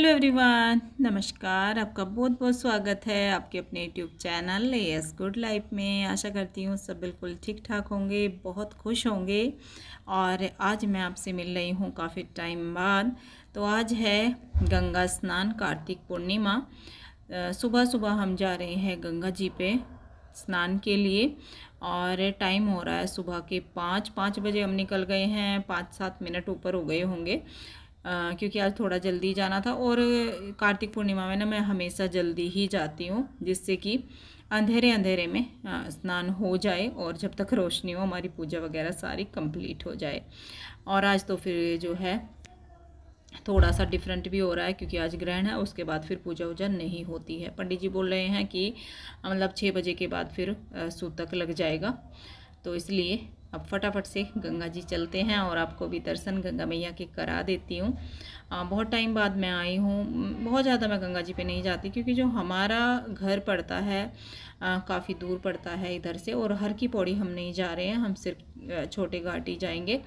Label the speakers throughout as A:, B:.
A: Hello everyone, नमस्कार। आपका बहुत बहुत स्वागत है आपके अपने YouTube channel S good life में। आशा करती हूँ सब बिल्कुल ठीक ठाक होंगे, बहुत खुश होंगे। और आज मैं आपसे मिल रही हूँ काफ़ी टाइम बाद। तो आज है गंगा स्नान, कार्तिक पूर्णिमा। सुबह सुबह हम जा रहे हैं गंगा जी पे स्नान के लिए और टाइम हो रहा है सुबह के 5 बजे हम निकल गए हैं। 5-7 मिनट ऊपर हो गए होंगे क्योंकि आज थोड़ा जल्दी जाना था। और कार्तिक पूर्णिमा में ना मैं हमेशा जल्दी ही जाती हूँ, जिससे कि अंधेरे अंधेरे में स्नान हो जाए और जब तक रोशनी हो हमारी पूजा वगैरह सारी कंप्लीट हो जाए। और आज तो फिर जो है थोड़ा सा डिफरेंट भी हो रहा है क्योंकि आज ग्रहण है, उसके बाद फिर पूजा वूजा नहीं होती है। पंडित जी बोल रहे हैं कि मतलब 6 बजे के बाद फिर सूतक लग जाएगा। तो इसलिए अब फटाफट से गंगा जी चलते हैं और आपको भी दर्शन गंगा मैया के करा देती हूँ। बहुत टाइम बाद मैं आई हूँ। बहुत ज़्यादा मैं गंगा जी पे नहीं जाती क्योंकि जो हमारा घर पड़ता है काफ़ी दूर पड़ता है इधर से। और हर की पौड़ी हम नहीं जा रहे हैं, हम सिर्फ छोटे घाटी जाएंगे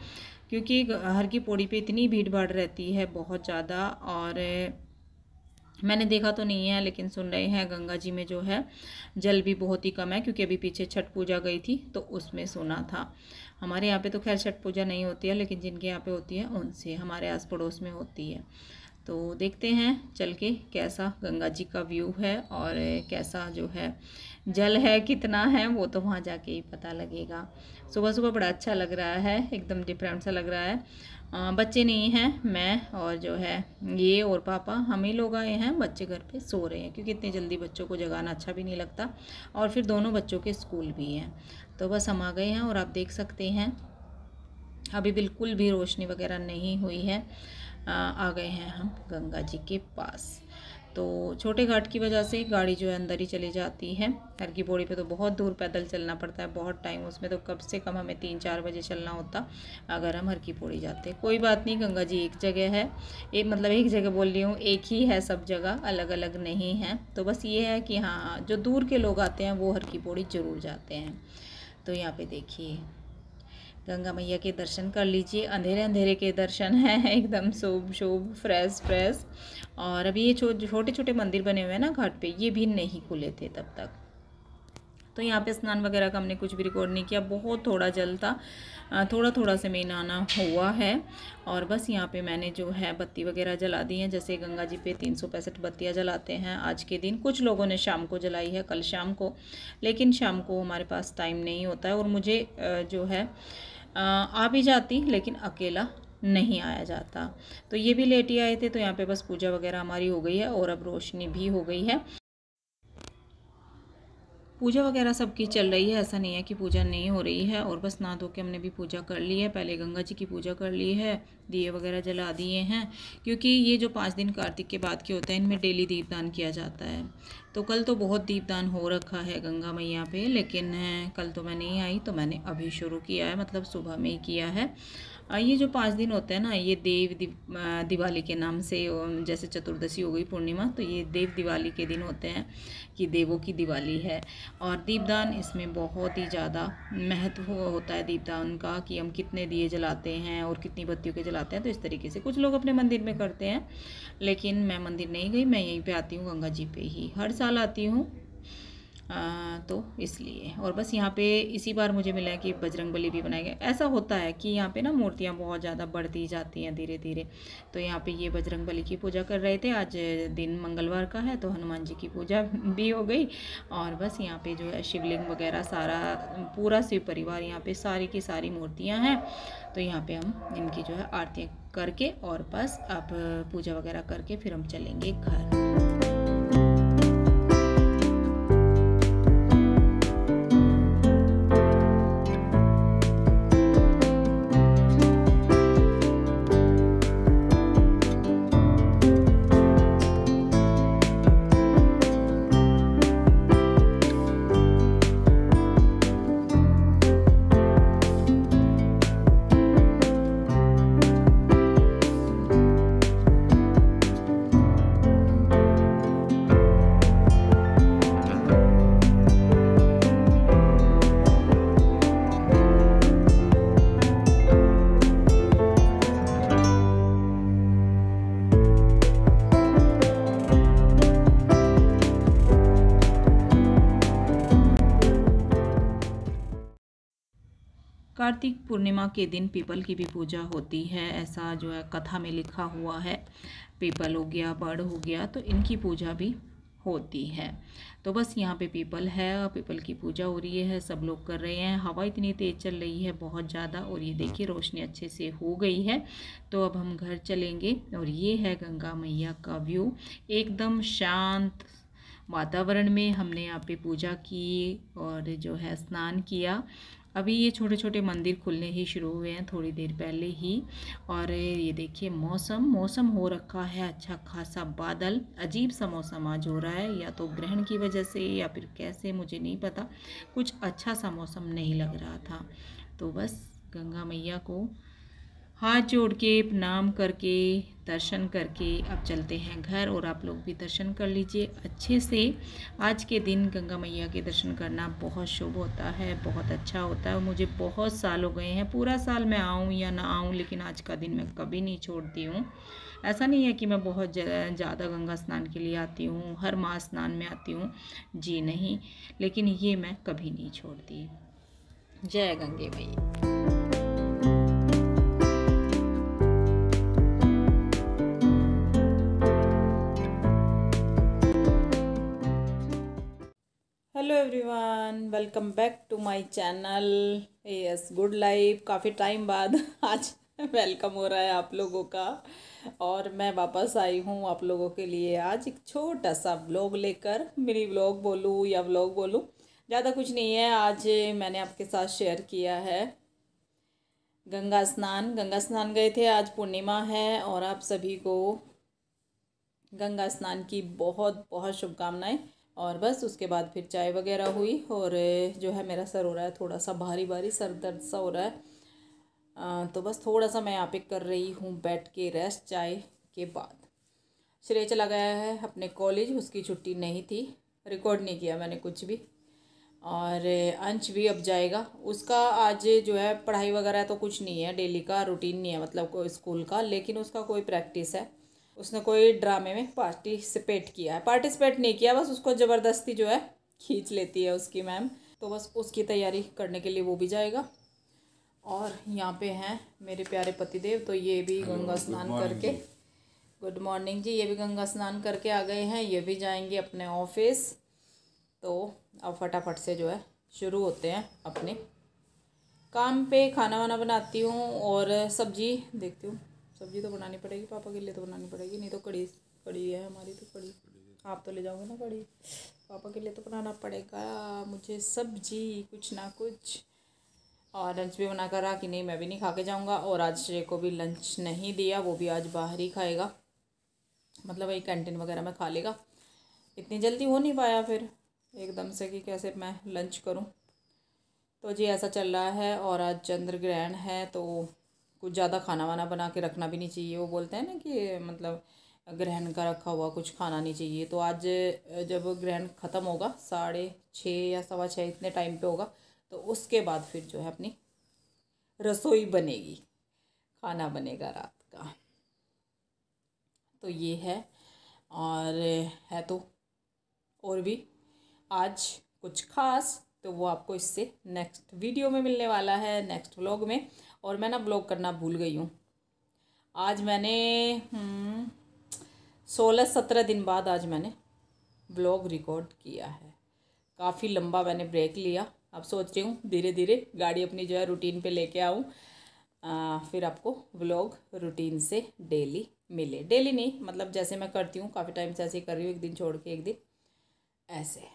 A: क्योंकि हर की पौड़ी पे इतनी भीड़ भाड़ रहती है बहुत ज़्यादा। और मैंने देखा तो नहीं है लेकिन सुन रहे हैं गंगा जी में जो है जल भी बहुत ही कम है, क्योंकि अभी पीछे छठ पूजा गई थी तो उसमें सुना था। हमारे यहाँ पे तो खैर छठ पूजा नहीं होती है, लेकिन जिनके यहाँ पे होती है उनसे हमारे आस पड़ोस में होती है। तो देखते हैं चल के कैसा गंगा जी का व्यू है और कैसा जो है जल है, कितना है, वो तो वहाँ जाके ही पता लगेगा। सुबह सुबह बड़ा अच्छा लग रहा है, एकदम डिफरेंट सा लग रहा है। बच्चे नहीं हैं, मैं और जो है ये और पापा, हम ही लोग आए हैं। बच्चे घर पे सो रहे हैं क्योंकि इतनी जल्दी बच्चों को जगाना अच्छा भी नहीं लगता और फिर दोनों बच्चों के स्कूल भी हैं। तो बस हम आ गए हैं और आप देख सकते हैं अभी बिल्कुल भी रोशनी वगैरह नहीं हुई है। आ गए हैं हम गंगा जी के पास। तो छोटे घाट की वजह से गाड़ी जो है अंदर ही चली जाती है। हर की पौड़ी पे तो बहुत दूर पैदल चलना पड़ता है, बहुत टाइम। उसमें तो कम से कम हमें 3-4 बजे चलना होता अगर हम हर की पौड़ी जाते। कोई बात नहीं, गंगा जी एक जगह है, एक जगह बोल रही हूँ, एक ही है, सब जगह अलग अलग नहीं है। तो बस ये है कि हाँ, जो दूर के लोग आते हैं वो हर की पौड़ी ज़रूर जाते हैं। तो यहाँ पर देखिए गंगा मैया के दर्शन कर लीजिए। अंधेरे अंधेरे के दर्शन हैं, एकदम शुभ शुभ फ्रेश। और अभी ये छोटे छोटे मंदिर बने हुए हैं ना घाट पे, ये भी नहीं खुले थे तब तक। तो यहाँ पे स्नान वगैरह का हमने कुछ भी रिकॉर्ड नहीं किया, बहुत थोड़ा जल था, थोड़ा थोड़ा से में नहाना हुआ है। और बस यहाँ पे मैंने जो है बत्ती वगैरह जला दी हैं। जैसे गंगा जी पे 365 बत्तियाँ जलाते हैं आज के दिन। कुछ लोगों ने शाम को जलाई है, कल शाम को, लेकिन शाम को हमारे पास टाइम नहीं होता है और मुझे जो है आ भी जाती लेकिन अकेला नहीं आया जाता। तो ये भी लेट ही आए थे। तो यहाँ पे बस पूजा वगैरह हमारी हो गई है और अब रोशनी भी हो गई है। पूजा वगैरह सबकी चल रही है, ऐसा नहीं है कि पूजा नहीं हो रही है। और बस नहा धो के हमने भी पूजा कर ली है। पहले गंगा जी की पूजा कर ली है, दिए वगैरह जला दिए हैं, क्योंकि ये जो 5 दिन कार्तिक के बाद के होते हैं इनमें डेली दीपदान किया जाता है। तो कल तो बहुत दीपदान हो रखा है गंगा मैया पे, लेकिन कल तो मैं नहीं आई तो मैंने अभी शुरू किया है, मतलब सुबह में ही किया है। ये जो 5 दिन होते हैं ना, ये दिवाली के नाम से, जैसे चतुर्दशी हो गई पूर्णिमा, तो ये देव दिवाली के दिन होते हैं कि देवों की दिवाली है। और दीपदान इसमें बहुत ही ज़्यादा महत्व होता है दीपदान का, कि हम कितने दिए जलाते हैं और कितनी बत्तियों के जलाते हैं। तो इस तरीके से कुछ लोग अपने मंदिर में करते हैं, लेकिन मैं मंदिर नहीं गई, मैं यहीं पे आती हूँ, गंगा जी पे ही हर साल आती हूँ। तो इसलिए। और बस यहाँ पे इसी बार मुझे मिला है कि बजरंगबली भी बनाए गए। ऐसा होता है कि यहाँ पे ना मूर्तियाँ बहुत ज़्यादा बढ़ती जाती हैं धीरे धीरे। तो यहाँ पे ये बजरंगबली की पूजा कर रहे थे। आज दिन मंगलवार का है तो हनुमान जी की पूजा भी हो गई। और बस यहाँ पे जो है शिवलिंग वगैरह सारा, पूरा शिव परिवार, यहाँ पे सारी की सारी मूर्तियाँ हैं। तो यहाँ पे हम इनकी जो है आरतियाँ करके और बस अब पूजा वगैरह करके फिर हम चलेंगे घर। कार्तिक पूर्णिमा के दिन पीपल की भी पूजा होती है, ऐसा जो है कथा में लिखा हुआ है। पीपल हो गया, बड़ हो गया, तो इनकी पूजा भी होती है। तो बस यहाँ पे पीपल है, पीपल की पूजा हो रही है, सब लोग कर रहे हैं। हवा इतनी तेज़ चल रही है, बहुत ज़्यादा, और ये देखिए रोशनी अच्छे से हो गई है। तो अब हम घर चलेंगे। और ये है गंगा मैया का व्यू, एकदम शांत वातावरण में हमने यहाँ पे पूजा की और जो है स्नान किया। अभी ये छोटे छोटे मंदिर खुलने ही शुरू हुए हैं थोड़ी देर पहले ही। और ये देखिए मौसम हो रखा है अच्छा खासा, बादल, अजीब सा मौसम आज हो रहा है, या तो ग्रहण की वजह से या फिर कैसे मुझे नहीं पता, कुछ अच्छा सा मौसम नहीं लग रहा था। तो बस गंगा मैया को हाथ जोड़ के प्रणाम करके दर्शन करके अब चलते हैं घर। और आप लोग भी दर्शन कर लीजिए अच्छे से। आज के दिन गंगा मैया के दर्शन करना बहुत शुभ होता है, बहुत अच्छा होता है। मुझे बहुत साल हो गए हैं, पूरा साल मैं आऊँ या ना आऊँ, लेकिन आज का दिन मैं कभी नहीं छोड़ती हूँ। ऐसा नहीं है कि मैं बहुत ज़्यादा गंगा स्नान के लिए आती हूँ, हर माह स्नान में आती हूँ, जी नहीं, लेकिन ये मैं कभी नहीं छोड़ती। जय गंगे मैया। Hello everyone, welcome back to my channel AS good life. काफ़ी टाइम बाद आज वेलकम हो रहा है आप लोगों का, और मैं वापस आई हूँ आप लोगों के लिए आज एक छोटा सा व्लॉग लेकर। मिनी व्लॉग बोलूँ या व्लॉग बोलूँ, ज़्यादा कुछ नहीं है। आज मैंने आपके साथ शेयर किया है गंगा स्नान गए थे। आज पूर्णिमा है और आप सभी को गंगा स्नान की बहुत बहुत शुभकामनाएं। और बस उसके बाद फिर चाय वगैरह हुई, और जो है मेरा सर हो रहा है थोड़ा सा भारी भारी, सर दर्द सा हो रहा है। तो बस थोड़ा सा मैं यहाँ पे कर रही हूँ बैठ के रेस्ट चाय के बाद। श्रेय चला गया है अपने कॉलेज, उसकी छुट्टी नहीं थी, रिकॉर्ड नहीं किया मैंने कुछ भी। और अंश भी अब जाएगा, उसका आज जो है पढ़ाई वगैरह तो कुछ नहीं है, डेली का रूटीन नहीं है मतलब कोई स्कूल का, लेकिन उसका कोई प्रैक्टिस है। उसने कोई ड्रामे में पार्टिसिपेट किया है, पार्टिसिपेट नहीं किया, बस उसको ज़बरदस्ती जो है खींच लेती है उसकी मैम। तो बस उसकी तैयारी करने के लिए वो भी जाएगा। और यहाँ पे हैं मेरे प्यारे पतिदेव, तो ये भी गंगा स्नान करके, गुड मॉर्निंग जी, ये भी गंगा स्नान करके आ गए हैं, ये भी जाएंगे अपने ऑफिस। तो अब फटाफट से जो है शुरू होते हैं अपने काम पे। खाना वाना बनाती हूँ और सब्जी देखती हूँ, सब्जी तो बनानी पड़ेगी, पापा के लिए तो बनानी पड़ेगी, नहीं तो कड़ी कड़ी है हमारी, तो कड़ी आप तो ले जाओगे ना कड़ी, पापा के लिए तो बनाना पड़ेगा मुझे सब्जी कुछ ना कुछ। और लंच भी बना कर रहा कि नहीं, मैं भी नहीं खा के जाऊँगा। और आज श्रेय को भी लंच नहीं दिया, वो भी आज बाहर ही खाएगा, मतलब वही कैंटीन वगैरह में खा लेगा। इतनी जल्दी हो नहीं पाया फिर एकदम से कि कैसे मैं लंच करूं। तो जी ऐसा चल रहा है। और आज चंद्र ग्रहण है, तो कुछ ज़्यादा खाना वाना बना के रखना भी नहीं चाहिए। वो बोलते हैं ना कि मतलब ग्रहण का रखा हुआ कुछ खाना नहीं चाहिए। तो आज जब ग्रहण ख़त्म होगा 6:30 या 6:15 इतने टाइम पे होगा, तो उसके बाद फिर जो है अपनी रसोई बनेगी, खाना बनेगा रात का। तो ये है। और है तो और भी आज कुछ खास, तो वो आपको इससे नेक्स्ट वीडियो में मिलने वाला है, नेक्स्ट व्लॉग में। और मैं ना व्लॉग करना भूल गई हूँ। आज मैंने 16-17 दिन बाद आज मैंने व्लॉग रिकॉर्ड किया है। काफ़ी लंबा मैंने ब्रेक लिया। अब सोच रही हूँ धीरे धीरे गाड़ी अपनी जो है रूटीन पे लेके आऊँ, फिर आपको व्लॉग रूटीन से डेली मिले। डेली नहीं, मतलब जैसे मैं करती हूँ, काफ़ी टाइम से ऐसे ही कर रही हूँ, एक दिन छोड़ के एक दिन, ऐसे।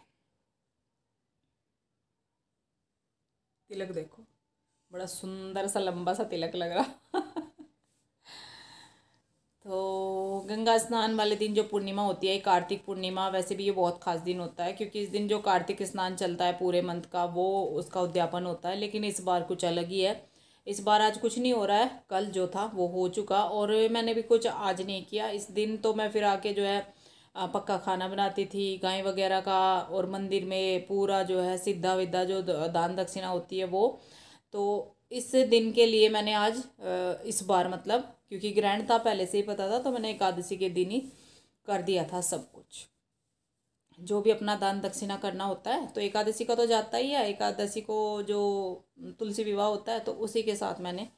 A: तिलक देखो, बड़ा सुंदर सा लंबा सा तिलक लग रहा। तो गंगा स्नान वाले दिन जो पूर्णिमा होती है, कार्तिक पूर्णिमा, वैसे भी ये बहुत खास दिन होता है, क्योंकि इस दिन जो कार्तिक स्नान चलता है पूरे मंथ का, वो उसका उद्यापन होता है। लेकिन इस बार कुछ अलग ही है। इस बार आज कुछ नहीं हो रहा है, कल जो था वो हो चुका, और मैंने भी कुछ आज नहीं किया। इस दिन तो मैं फिर आके जो है पक्का खाना बनाती थी, गाय वगैरह का, और मंदिर में पूरा जो है सिद्धा विद्धा जो दान दक्षिणा होती है वो। तो इस दिन के लिए मैंने आज इस बार मतलब, क्योंकि ग्रहण था पहले से ही पता था, तो मैंने एकादशी के दिन ही कर दिया था सब कुछ। जो भी अपना दान दक्षिणा करना होता है तो एकादशी का तो जाता ही है, एकादशी को जो तुलसी विवाह होता है तो उसी के साथ मैंने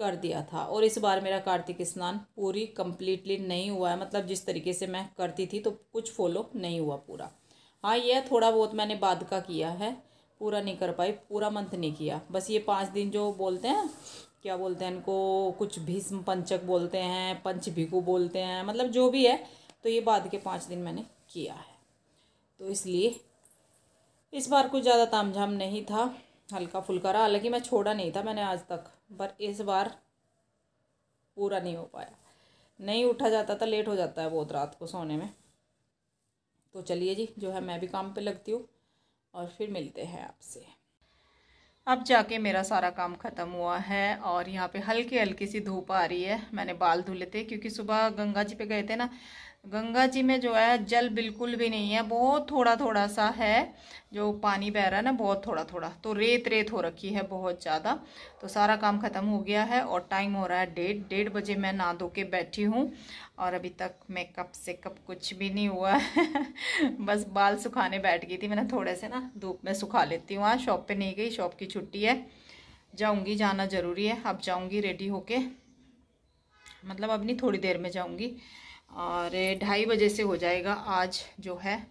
A: कर दिया था। और इस बार मेरा कार्तिक स्नान पूरी कंप्लीटली नहीं हुआ है, मतलब जिस तरीके से मैं करती थी तो कुछ फॉलो नहीं हुआ पूरा। हाँ, यह थोड़ा बहुत मैंने बाद का किया है, पूरा नहीं कर पाई, पूरा मंथ नहीं किया। बस ये 5 दिन जो बोलते हैं, क्या बोलते हैं इनको, कुछ भीष्म पंचक बोलते हैं, पंचभिगु बोलते हैं, मतलब जो भी है, तो ये बाद के 5 दिन मैंने किया है। तो इसलिए इस बार कुछ ज़्यादा तामझाम नहीं था, हल्का फुल्का रहा। हालांकि मैं छोड़ा नहीं था मैंने आज तक, पर इस बार पूरा नहीं हो पाया, नहीं उठा जाता था, लेट हो जाता है बहुत रात को सोने में। तो चलिए जी, जो है मैं भी काम पे लगती हूँ और फिर मिलते हैं आपसे। अब जाके मेरा सारा काम ख़त्म हुआ है और यहाँ पे हल्की हल्की सी धूप आ रही है। मैंने बाल धुले थे क्योंकि सुबह गंगा जी पे गए थे ना, गंगा जी में जो है जल बिल्कुल भी नहीं है, बहुत थोड़ा थोड़ा सा है जो पानी बह रहा है ना, बहुत थोड़ा थोड़ा, तो रेत रेत हो रखी है बहुत ज़्यादा। तो सारा काम ख़त्म हो गया है और टाइम हो रहा है 1:30 मैं नहा धो के बैठी हूँ और अभी तक मेकअप सेकअप कुछ भी नहीं हुआ है बस बाल सुखाने बैठ गई थी। मैंने थोड़े से ना धूप में सुखा लेती हूँ। आज शॉप पे नहीं गई, शॉप की छुट्टी है, जाऊँगी, जाना ज़रूरी है। अब जाऊँगी रेडी होके, मतलब अब नहीं, थोड़ी देर में जाऊँगी और 2:30 बजे से हो जाएगा आज जो है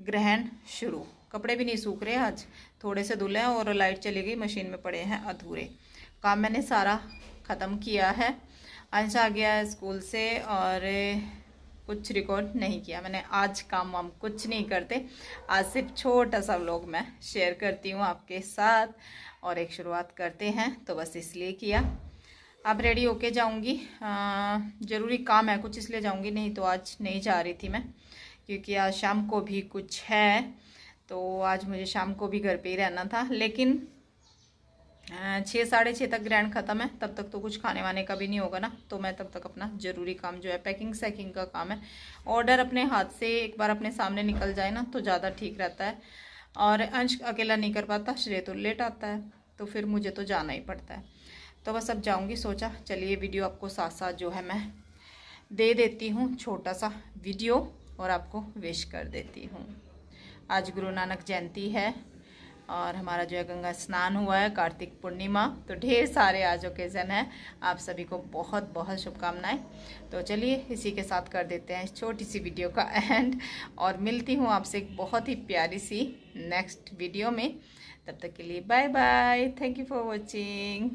A: ग्रहण शुरू। कपड़े भी नहीं सूख रहे आज, थोड़े से धुले हैं और लाइट चली गई, मशीन में पड़े हैं अधूरे। काम मैंने सारा ख़त्म किया है। अंश आ गया है स्कूल से और कुछ रिकॉर्ड नहीं किया मैंने आज, काम वाम कुछ नहीं करते आज, सिर्फ छोटा सा व्लॉग मैं शेयर करती हूँ आपके साथ और एक शुरुआत करते हैं, तो बस इसलिए किया। अब रेडी होके जाऊंगी, ज़रूरी काम है कुछ इसलिए जाऊंगी, नहीं तो आज नहीं जा रही थी मैं, क्योंकि आज शाम को भी कुछ है, तो आज मुझे शाम को भी घर पे ही रहना था। लेकिन 6 साढ़े 6 तक ग्रैंड ख़त्म है, तब तक तो कुछ खाने वाने का भी नहीं होगा ना, तो मैं तब तक अपना ज़रूरी काम जो है पैकिंग सैकिंग का काम है, ऑर्डर अपने हाथ से एक बार अपने सामने निकल जाए ना तो ज़्यादा ठीक रहता है। और अंश अकेला नहीं कर पाता, श्रेय तो लेट आता है, तो फिर मुझे तो जाना ही पड़ता है। तो बस अब जाऊंगी, सोचा चलिए वीडियो आपको साथ साथ जो है मैं दे देती हूँ, छोटा सा वीडियो, और आपको विश कर देती हूँ। आज गुरु नानक जयंती है और हमारा जो है गंगा स्नान हुआ है, कार्तिक पूर्णिमा, तो ढेर सारे आज ओकेज़न है। आप सभी को बहुत बहुत शुभकामनाएं। तो चलिए इसी के साथ कर देते हैं छोटी सी वीडियो का एंड, और मिलती हूँ आपसे एक बहुत ही प्यारी सी नेक्स्ट वीडियो में। तब तक के लिए bye bye, thank you for watching.